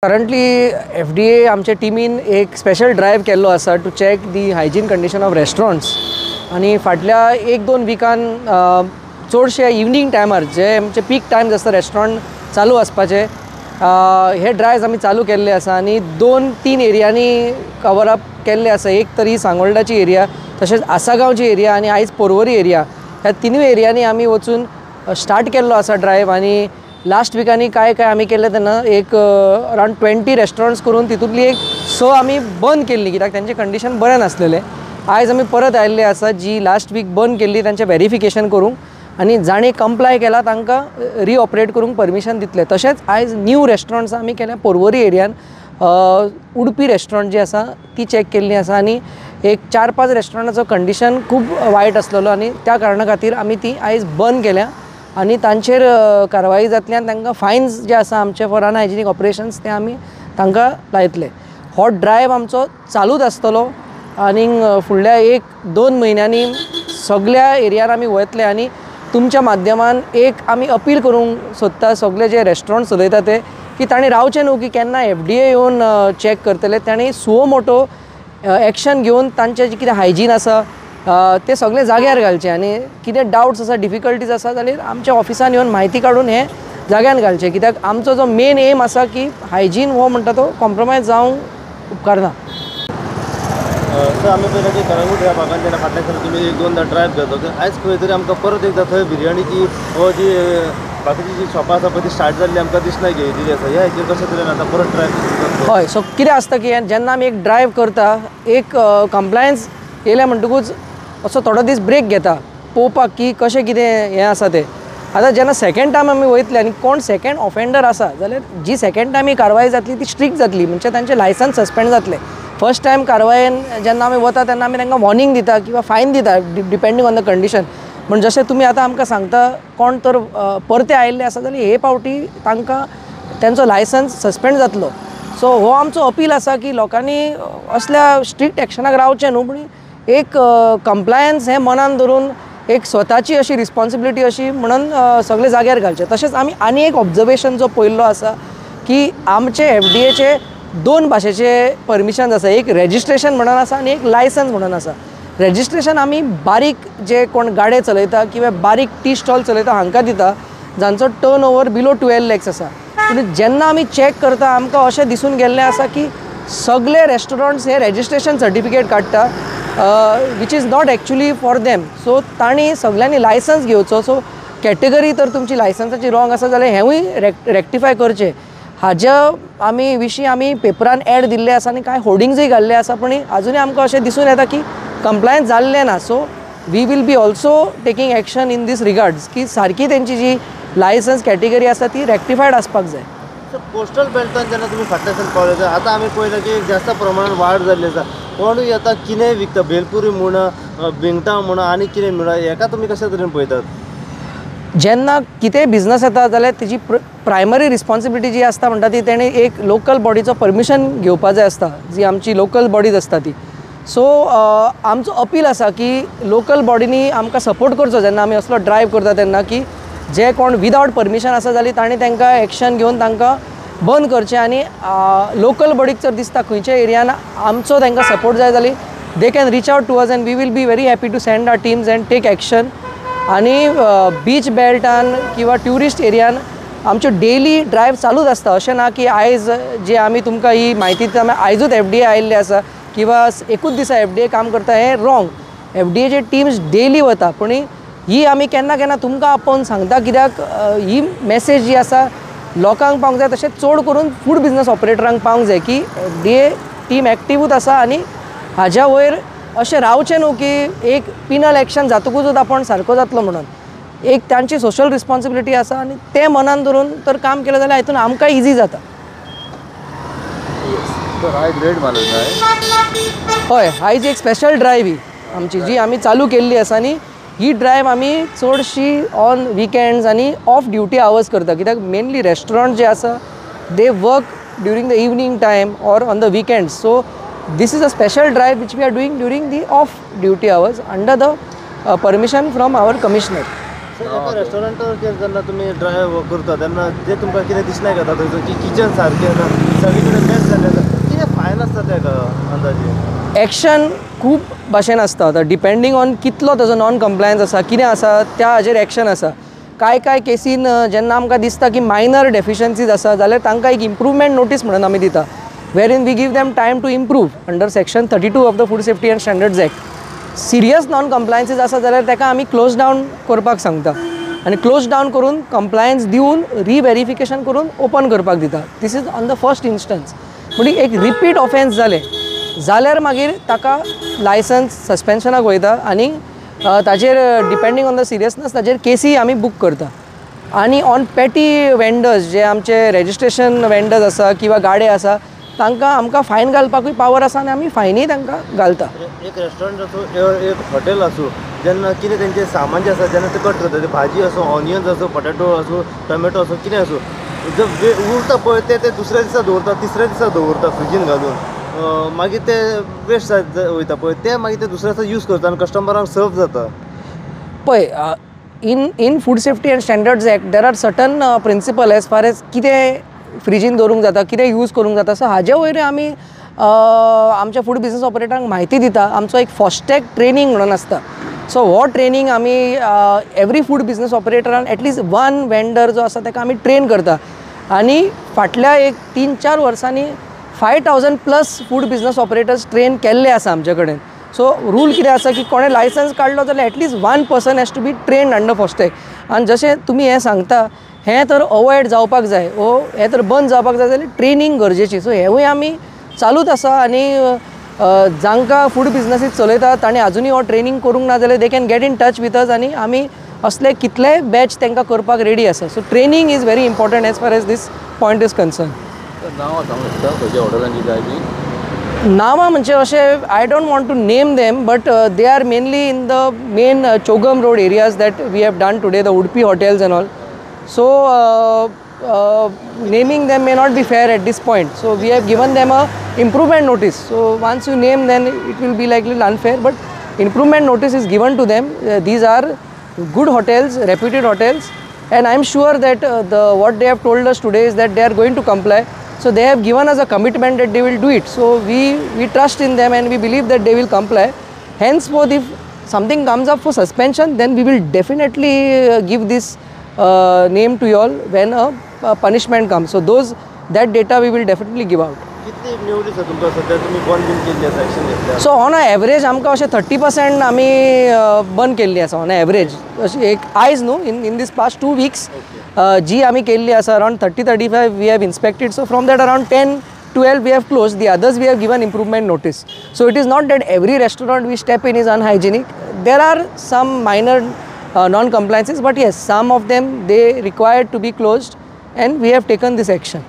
Currently FDA आमच्या टीमीन एक special drive केल्लो आसा to check the hygiene condition of restaurants आणि फाटल्या 1-2 विकान चडशे इवनिंग टायमार जे आमचे पीक टायम्स आसता रेस्टॉरंट चालू आसपाचे हे ड्राइव्स आमी चालू केल्ले आसा आणि 2-3 एरियांनी कवर अप केल्ले आसा। एक तरी सांगोळडाची एरिया, तशेंच आसागांवची एरिया आणि आयज पोरवोरी एरिया, ह्या तिनूय एरियांनी आमी वचून स्टार्ट केल्लो आसा ड्राइव। आणि लास्ट विकांनी काय आमी केले तेन्ना एक अराउंड 20 रेस्टॉरंट्स करून तितूंतली एक 6 आमी बंद केल्ली कित्याक तांचे कंडिशन बरें नासलेले। आयज आमी परत आयिल्ले आसा जी लास्ट वीक बंद केल्ली तांचे व्हेरिफिकेशन करूंक आणि जाणी कंप्लाय केला तांकां रिऑपरेट करूंक परमिशन दितले। तशेंच आयज न्यू रेस्टॉरंट्स आमी केल्या पोरवोरी एरियान। उडपी रेस्टॉरंट जी आसा ती चेक केल्ली आसा आणि एक 4-5 रेस्टॉरंटाचो कंडिशन खूब वायट आसलेलो आणि त्या कारणा खातीर आमी ती आयज बंद केल्या आणि तांचेर कारवाई जातल्यान तांकां फायन्स जे आसा आमचे फॉर अनहायजिनीक ऑपरेशन्स ते आमी तांकां लायतले। हो ड्राइव आमचो चालूच आसतलो आणि फुडल्या 1-2 म्हयन्यांनी सगळ्या एरियान आमी वयतले आणि तुमच्या माध्यमान एक आमी अपील करूंक सोदता सगळे जे रेस्टॉरंट चलयता ते की तांणी रावचे न्हू की केन्ना FDA येवन चेक करतले। तांणी सुओ मोटो एक्शन घेवन तांचे जे कितें हायजीन आसा ते सगळे जाग्यार घालचे आणि कितें डाउट्स आसा डिफिकल्टीज आसा जाल्यार आमच्या ऑफिसान येवन म्हायती काडून हे जाग्यान घालचे, कित्याक आमचो जो मेन एम आसा की हायजीन हो म्हणटा तो कॉम्प्रोमायज जावंक उपकारना। सर आमी पळयला की कळंगूट ह्या भागांत जेन्ना फाटल्या दिसांनी तुमी 1-2दा ड्राइव घेतलो आयज खंय तरी आमकां परत एकदां थंय बिर्याणीची हो जी बाकीची जी शॉपां आसा पळय ती स्टार्ट जाल्ली आमकां दिसना गेली आसा। ह्या हेचेर कशें तरेन आतां परत ड्राइव हय सो कितें आसता की जेन्ना आमी एक ड्राइव करता एक कंप्लायन्स येयल्या म्हणटकूच असो थोडो दीस ब्रेक घेता पळोवपाक की कशें कितें हें आसा तें। आतां जेन्ना सेकंड टायम आमी वयतले आनी कोण सेकंड ऑफेंडर आसा जाल्यार जी सेकंड टायम ही कारवाय जातली ती स्ट्रिक्ट जातली, म्हणजे तांचे लायसन्स सस्पेंड जातले। फर्स्ट टायम कारवायेन जेन्ना आमी वता तेन्ना आमी तांकां वॉर्निंग दिता किंवा फायन दिता डिपेंडींग ऑन द कंडिशन। पूण जशें तुमी आतां आमकां सांगता कोण तर परते आयिल्ले आसा जाल्यार हे पावटी तांकां तांचो लायसन्स सस्पेंड जातलो। सो हो आमचो अपील आसा की लोकांनी असल्या स्ट्रिक्ट एक्शनाक रावचें न्हू, पूण एक कंप्लायन्स हें मनान धरून एक स्वताची अशी रिस्पॉन्सिबिलिटी अशी म्हणून सगळे जाग्यार घालचे। तशेंच आमी आनी एक ऑब्जर्वेशन जो पयल्लो आसा की आमचे FDAचे 2 भाशेचे परमिशन आसा, एक रेजिस्ट्रेशन म्हणून आसा आणि एक लायसन्स म्हणून आसा। रेजिस्ट्रेशन आमी बारीक जे कोण गाडे चलयता किंवा बारीक टी स्टॉल चलयता हांकां दिता जांचो टर्न ओवर बिलो 12 lakhs आसा। पूण जेन्ना आमी चेक करता आमकां अशें दिसून गेल्लें आसा की सगळे रेस्टॉरंट्स हे रेजिस्ट्रेशन सर्टिफिकेट काडटा which is not actually for them. So तांणी सगळ्यांनी लायसन्स घेवचो। सो कॅटेगरी तर तुमची लायसन्साची रॉंग आसा जाल्यार हेंवूय रेक्टिफाय करचें। हाज्या आमी विशीं आमी पेपरान एड दिल्ले आसा आनी कांय होर्डिंग्सूय घाल्ले आसा, पूण आजुनूय आमकां अशें दिसून येता की कंप्लायन्स जाल्लें ना। So we will be also taking action in these regards की सारकी तेंची जी लायसन्स कॅटेगरी आसा ती रेक्टिफायड आसपाक जाय। कोस्टल बेल्टान जेन्ना तुमी फाटल्या दिसांनी पावले आतां आमी पळयलां की जास्त प्रमाणात वाड जाल्ली आसा। कोणूय येता कितेंय विकता, भेलपुरी म्हणा भिंगटां म्हणा आनी कितें म्हणा, हेका तुमी कशा तरेन पळयतात? जेन्ना कितेंय बिझनस येता जाल्यार तेजी प्रायमरी रिस्पॉन्सिबिलिटी जी आसता म्हणटा ती तेणी एक लोकल बॉडीचो परमिशन घेवपा जाय आसता, जी आमची लोकल बॉडीज आसता ती। सो आमचो अपील आसा की लोकल बॉडीनी आमकां सपोर्ट करचो जेन्ना आमी असलो ड्राइव करता तेन्ना, की जे कोण विदावट परमिशन आसा जाल्यार तांणी तांकां एक्शन घेवन तांकां बंद करचें। आनी लोकल बॉडीक जर दिसता खंयच्या एरियान आमचो तांकां सपोर्ट जाय जाल्यार they can reach out to us and we will be very happy to send our teams and take action. आणि बीच बेल्टान किंवा ट्युरिस्ट एरियान आमच्यो डेली ड्राइव चालूच आसता। अशें ना की आयज जे आमी तुमकां ही म्हायती दिता आयजूच FDA आयिल्ले आसा किंवा एकूच दिसा FDA काम करता, हें रॉंग। FDAचे टीम्स डेली वता, पूण ही आमी केन्ना केन्ना तुमकां आपोवन सांगता कित्याक ही मेसेज जी आसा लोकांक पावंक जाय, तशेंच चड करून फूड बिझनस ऑपरेटरांक पावंक जाय की FDA टीम एक्टिवूच आसा आनी हाज्या वयर अशें रावचें न्हू की एक पिनल एक्शन जातकूच आपण सारको जातलो म्हणून। एक तांची सोशल रिस्पॉन्सिबिलिटी आसा आनी ते मनान धरून तर काम केलें जाल्यार हातून आमकां इजी जाता। हय आयज एक स्पेशल ड्राइव ही आमची जी आमी चालू केल्ली आसा आनी ही ड्राइव आमी चडशी ऑन विकेंड्स आनी ऑफ ड्युटी आवर्स करता, कित्याक मेनली रेस्टॉरंट जे आसा they work during the evening time or on the weekends. So this is a special drive which we are doing during the off duty hours under the permission from our commissioner. एका रेस्टॉरंटाचेर जेन्ना तुमी drive करता तेन्ना जे तुमकां कितें दिसलें घेता थंयसर की किचन सारकें ना सगळी कडेन मॅच जालें कितें फायन आसता तेका अंदाजे एक्शन खूब भाशेन आसता आतां डिपेंडींग ऑन कितलो ताजो नॉन कंप्लायन्स आसा कितें आसा त्या हाजेर एक्शन आसा काय केसीन जेन्ना आमकां दिसता की मायनर डेफिशियन्सीज आसा जाल्यार तांकां एक इम्प्रूवमेंट नोटीस म्हणून आमी दिता where in we give them time to improve under section 32 of the food safety and standards act serious non compliances आसा जाल्यार ताका आमी क्लोज डावन करपाक सांगता आनी क्लोज डावन करून कंप्लायन्स दिवन रिव्हेरिफिकेशन करून ओपन करपाक दिता this is on the first instance म्हणजे एक रिपीट ऑफेन्स जाल्यार मागीर ताका लायसन्स सस्पेन्शनाक वयता आनी ताजेर डिपेंडींग ऑन द सिरियसनेस ताजेर केसी आमी बूक करता आनी ऑन पेटी वेंडर्स जे आमचे रेजिस्ट्रेशन वेंडर्स आसा किंवा गाडे आसा तांकां आमकां फायन घालपाकूय पावर आसा आनी आमी फायनूय तांकां घालता एक रेस्टॉरंट आसूं एक हॉटेल आसूं जेन्ना कितें तेंचें सामान जें आसा जेन्ना ते कट करता ते भाजी आसूं ऑनियन्स आसूं पोटेटो आसूं टोमॅटो आसूं कितें आसूं जे उरता पळय ते दुसऱ्या दिसा दवरता तिसऱ्या दिसा दवरता फ्रिजीन घालून मागीर ते वेस्ट वयता पळय ते मागीर ते दुसऱ्या दिसा यूज करता आनी कस्टमरांक सर्व जाता पळय in food safety and standards act there are certain principle as far as कितें फ्रिजीन दवरूंक जाता कितें यूज करूंक जाता सो हाजे वयरें आमी आमच्या फूड बिजनस ऑपरेटरांक म्हायती दिता आमचो एक फॉस्टॅग ट्रेनींग म्हणून आसता सो हो ट्रेनींग आमी एवरी फूड बिजनस ऑपरेटरान एटलीस्ट वन वेंडर जो आसा ताका आमी ट्रेन करता आनी फाटल्या एक 3-4 वर्सांनी 5000+ फूड बिजनस ऑपरेटर्स ट्रेन केल्ले आसा आमचे कडेन सो रूल कितें आसा की कोणें लायसन्स काडलो जाल्यार at least 1 person has to be trained under FoSTaC आनी जशें तुमी हें सांगता हें तर अवॉयड जावपाक जाय हें तर बंद जावपाक जाय जाल्यार ट्रेनींग गरजेची सो हेंवूय आमी चालूच आसा आनी जांकां फूड बिजनसीस चलयता ताणें आजुनूय हो ट्रेनींग करूंक ना जाल्यार they can get in touch with us आनी आमी असले कितलेय बॅच तांकां करपाक रेडी आसा so training is very important as far as this point is concern नांवां म्हणजे अशें I don't want to name them but they are mainly in the main Chogam road areas that we have done today the Udupi hotels and all so naming them may not be fair at this point so we have given them a improvement notice so once you name then it will be like little unfair but improvement notice is given to them these are good hotels reputed hotels and I am sure that what they have told us today is that they are going to comply so they have given us a commitment that they will do it so we trust in them and we believe that they will comply henceforth if something comes up for suspension then we will definitely give this name to you all when a punishment comes so that data we will definitely give out कितली निवडी आसा तुमकां सद्या तुमी बंद bin केल्ली आसा action घेतल्या सो ऑन अ एवरेज आमकां अशें 30% आमी बंद केल्ली आसा ऑन अ एवरेज अशी एक आयज न्हू इन दीस पास्ट 2 weeks जी आमी केल्ली आसा around 30-35 we have inspected so from that around 10-12 we have closed the others we have given improvement notice so it is not that every restaurant we step in is unhygienic there are some minor non-compliances but yes some of them they required to be closed and we have taken this action